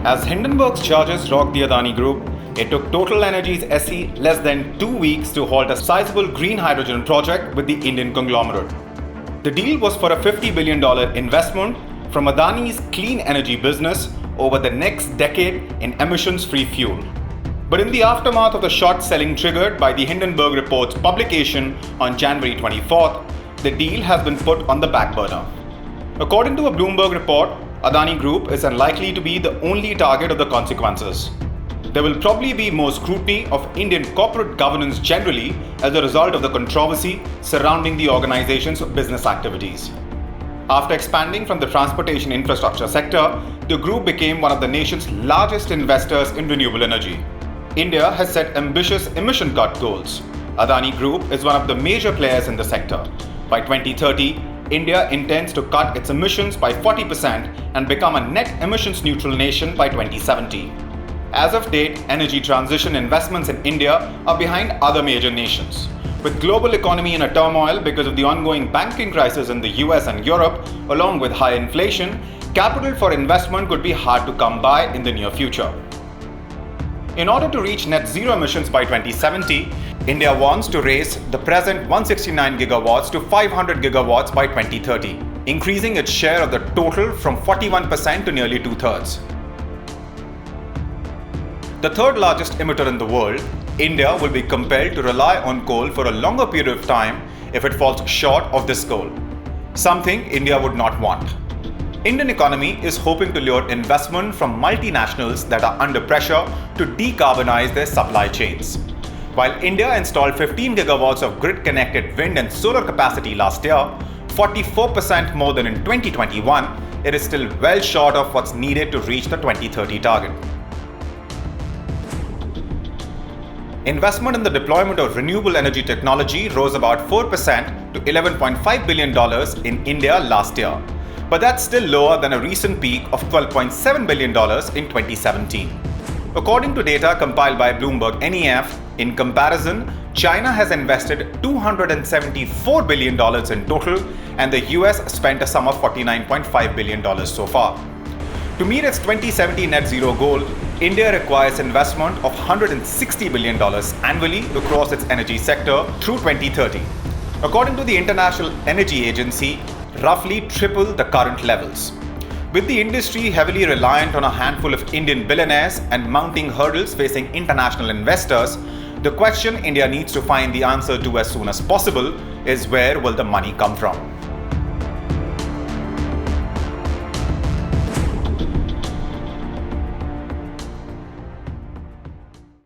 As Hindenburg's charges rocked the Adani Group, it took TotalEnergies SE less than 2 weeks to halt a sizable green hydrogen project with the Indian conglomerate. The deal was for a $50 billion investment from Adani's clean energy business over the next decade in emissions-free fuel. But in the aftermath of the short selling triggered by the Hindenburg report's publication on January 24th, the deal has been put on the back burner. According to a Bloomberg report, Adani Group is unlikely to be the only target of the consequences. There will probably be more scrutiny of Indian corporate governance generally as a result of the controversy surrounding the organization's business activities. After expanding from the transportation infrastructure sector, the group became one of the nation's largest investors in renewable energy. India has set ambitious emission cut goals. Adani Group is one of the major players in the sector. By 2030, India intends to cut its emissions by 40% and become a net emissions neutral nation by 2070. As of date, energy transition investments in India are behind other major nations. With global economy in a turmoil because of the ongoing banking crisis in the US and Europe, along with high inflation, capital for investment could be hard to come by in the near future. In order to reach net zero emissions by 2070, India wants to raise the present 169 gigawatts to 500 gigawatts by 2030, increasing its share of the total from 41% to nearly two-thirds. The third largest emitter in the world, India will be compelled to rely on coal for a longer period of time if it falls short of this goal, something India would not want. Indian economy is hoping to lure investment from multinationals that are under pressure to decarbonize their supply chains. While India installed 15 gigawatts of grid-connected wind and solar capacity last year, 44% more than in 2021, it is still well short of what's needed to reach the 2030 target. Investment in the deployment of renewable energy technology rose about 4% to $11.5 billion in India last year. But that's still lower than a recent peak of $12.7 billion in 2017. According to data compiled by Bloomberg NEF, in comparison, China has invested $274 billion in total, and the US spent a sum of $49.5 billion so far. To meet its 2070 net zero goal, India requires investment of $160 billion annually across its energy sector through 2030. According to the International Energy Agency, roughly triple the current levels. With the industry heavily reliant on a handful of Indian billionaires and mounting hurdles facing international investors, the question India needs to find the answer to as soon as possible is, where will the money come from?